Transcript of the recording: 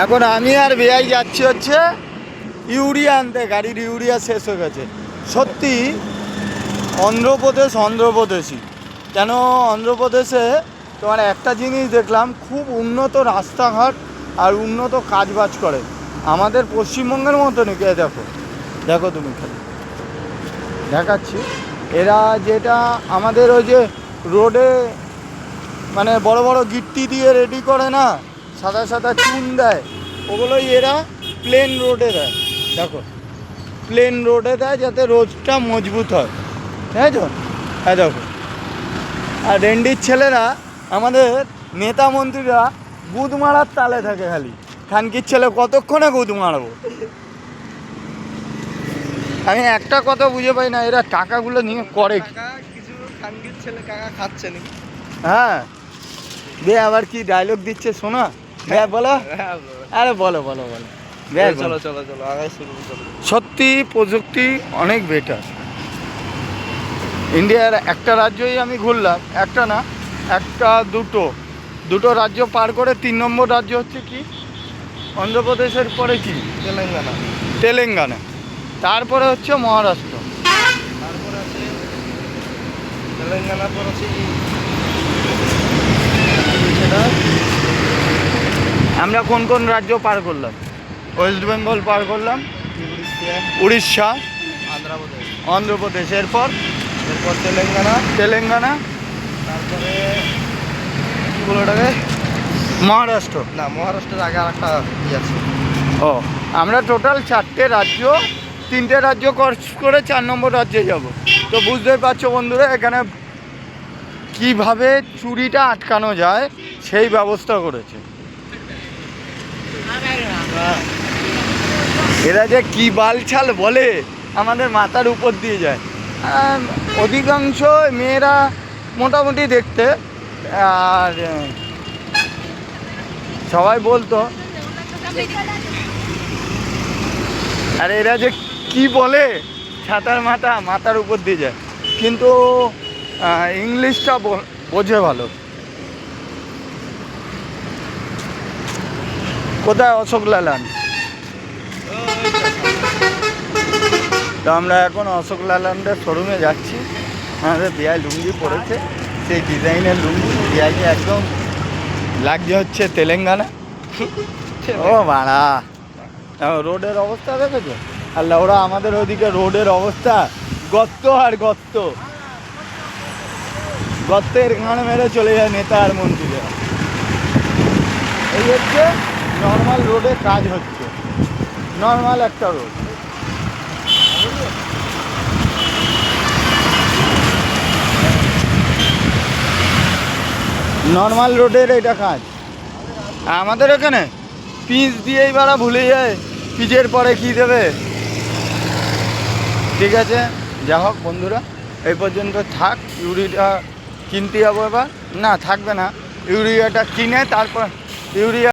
এখন আমি আর বেয়াই যাচ্ছি হচ্ছে ইউরিয়া আনতে, গাড়ির ইউরিয়া শেষ হয়ে গেছে। সত্যি অন্ধ্রপ্রদেশই কেন, অন্ধ্রপ্রদেশে তোমার একটা জিনিস দেখলাম, খুব উন্নত রাস্তাঘাট আর উন্নত কাজবাজ করে। আমাদের পশ্চিমবঙ্গের মতো নাকি, দেখো দেখো তুমি খালি দেখাচ্ছি, এরা যেটা আমাদের ওই যে রোডে মানে বড় বড় গিট্টি দিয়ে রেডি করে না, সাদা সাদা চুন দেয়, ওগুলোই এরা প্লেন রোডে দেয়। দেখো প্লেন রোডে দেয় যাতে রোডটা মজবুত হয়, ঠিক আছে? হ্যাঁ দেখো, আর রেন্ডির ছেলেরা, আমাদের নেতা মন্ত্রীরা গুদ মারার তালে থাকে, খালি খানকির ছেলে কতক্ষণে গুদ মারবো। আমি একটা কথা বুঝে পাই না, এরা টাকাগুলো নিয়ে করে কি? কিছু খানকির ছেলে কাকা খাচ্ছে নাকি? হ্যাঁ, দে আবার কি ডায়লগ দিচ্ছে শোনা, হ্যাঁ বলো, আরে বলো বলো বলো। চলো চলো চলো আগে শুরু করো। সত্যি প্রযুক্তি অনেক বেটার। ইন্ডিয়ার একটা রাজ্যই আমি ঘুরলাম, একটা না, একটা দুটো রাজ্য পার করে 3 নম্বর রাজ্য হচ্ছে কি, অন্ধ্রপ্রদেশের পরে কি, তেলেঙ্গানা, তারপরে হচ্ছে মহারাষ্ট্র, তারপরে আছে তেলেঙ্গানার পর আছে আমরা কোন কোন রাজ্য পার করলাম? ওয়েস্ট বেঙ্গল পার করলাম, উড়িষ্যা, অন্ধ্রপ্রদেশ, এরপর তেলেঙ্গানা, তারপরে কি বলে ওটাকে, মহারাষ্ট্র। না মহারাষ্ট্রের আগে আর একটা আছে। ও, আমরা টোটাল 4টে রাজ্য, 3টে রাজ্য ক্রস করে 4 নম্বর রাজ্যে যাব। তো বুঝতেই পারছো বন্ধুরা, এখানে কিভাবে চুরিটা আটকানো যায় সেই ব্যবস্থা করেছে। এরা যে কি বালছাল বলে, আমাদের মাথার উপর দিয়ে যায়। অধিকাংশ মেয়েরা মোটামুটি দেখতে, আর সবাই বলতো, আর এরা যে কি বলে, ছাতার মাথার উপর দিয়ে যায়, কিন্তু ইংলিশটা বোঝে ভালো। কোথায় অশোক লালান? তো আমরা এখন অশোক লালানদের শোরুমে যাচ্ছি। আমাদের বিয়াই লুঙ্গি পরেছে, সেই ডিজাইনের লুঙ্গি, বিয়াইকে একদম লাগছে হচ্ছে তেলেঙ্গানা। ও বাড়া, রোডের অবস্থা দেখেছো? আর ওরা আমাদের ওদিকে রোডের অবস্থা গর্ত আর গর্তের ঘাড় মেরে চলে যায় নেতা আর মন্ত্রীরা। এই হচ্ছে নর্মাল রোডে কাজ হচ্ছে, নর্মাল একটা রোড। নর্মাল রোডের এটা কাজ। আমাদের এখানে পিচ দিয়েই বাড়া ভুলে যায় পিচের পরে কি দেবে। ঠিক আছে, যা হোক বন্ধুরা, এই পর্যন্ত থাক। ইউরিয়াটা কিনতে যাবো এবার, না থাকবে না, ইউরিয়াটা কিনে তারপর ইউরিয়া